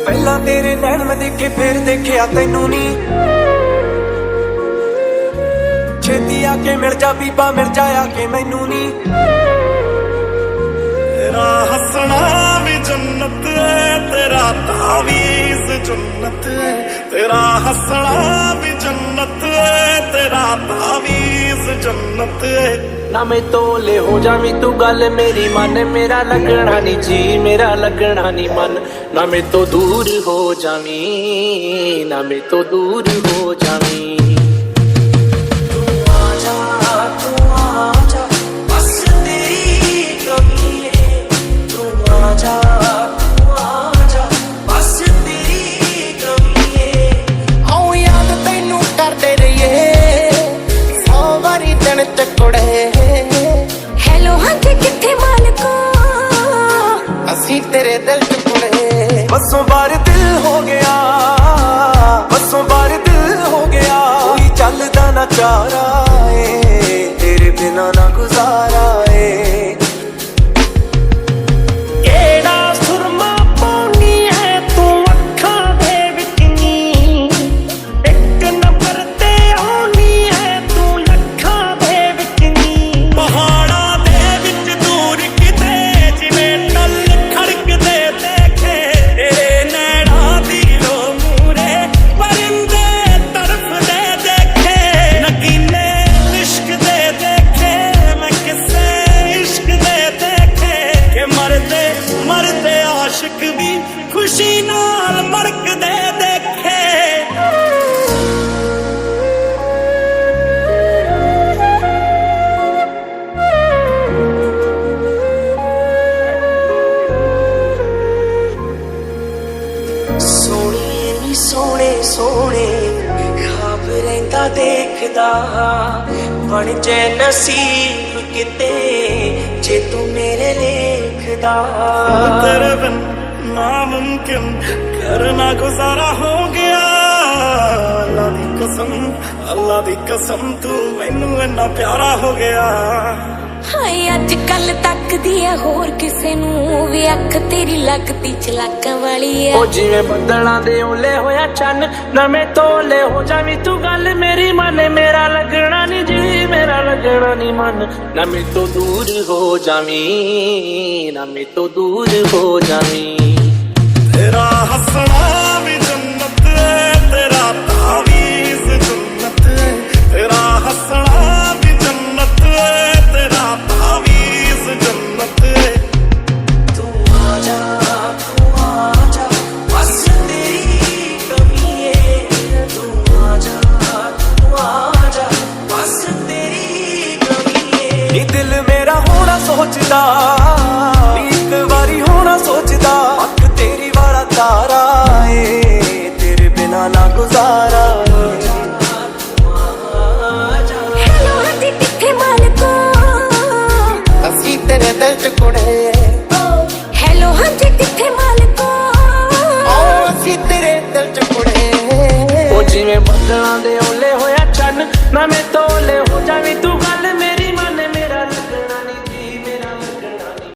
पहला तेरे नैन में देखे फिर देखिया तैनू नी। छेती आके मिल जा बीबा मिल जाया के मैनू नी। तेरा हसना भी जन्नत है, तेरा तावीज़ जन्नत है। तेरा हसना भी जन्नत है, तेरा तावीज़ जन्नत है। ना मैं तोले हो जावी तू गल मेरी मन, मेरा लगना नी जी मेरा लगना नी मन। ना मैं तो दूर हो जावी, ना मैं तो दूर हो जावी। तू आजा बस तेरी कमी है। तू आजा बस तेरी कमी है। आओ याद तैनू करदे रहिए 100 वारी दिन टुकड़े। हेलो हाँ जी किथे मालको, असी तेरे दिल टुकड़े। बसों बार दिल हो गया, बसों बार दिल हो गया। कोई चलदा ना चारा है, तेरे बिना ना गुजारा है। केड़ा सुरमा पानी है तू अखां दे विच नी। एक नंबर ते आनी है तू लखां दे विच नी। पहाड़ा दे विच दूर किते जिवें टल खड़कदे देखे। तेरे नैना दी लो मूरे परिंदे तड़फदे देखे। नगीने इश्क दे देखे मैं किसे इश्क दे देखे। के मरदे मरदे आशिक भी खुशी नाल मरकदे देखे। सोहणी नी सोहणे सोहणे ख्वाब रहिंदा देखदा। बन जे नसीब किते जे तू मेरे लेखदा। तेरे बिन नामुमकिन करना गुजारा हो गया। अल्लाह दी कसम तू मैनू इन्ना प्यारा हो गया। हाय अज कल तक दी है होर किसे नू वे अख तेरी लगती चलाकां वाली है। ओ जिवें बदलां दे ओले होया चन्न, ना मैं तोले हो जावी तू गल मेरी मन। मेरा लगना नी जी मेरा लगना नी मन। ना मैं तो दूर हो जावी, ना मैं तो दूर हो जावी। तेरा हसना भी जन्नत है, तेरा तावीज़ जन्नत है। तेरा हसना भी जन्नत है, तेरा तावीज़ जन्नत है। तू आजा बस तेरी कमी है। तू आजा बस तेरी कमी है। नी दिल मेरा होना सोचदा, एक बारी होना सोचदा। अख तेरी वाला तारा है, तेरे बिना ना गुजारा। हेलो हाँ जी किथे मालको, असी तेरे दिल टुकड़े। हेलो हाँ जी किथे मालको। असी तेरे दिल टुकड़े। ओ जिवें बदलां दे ओले होया चन्न, ना मैं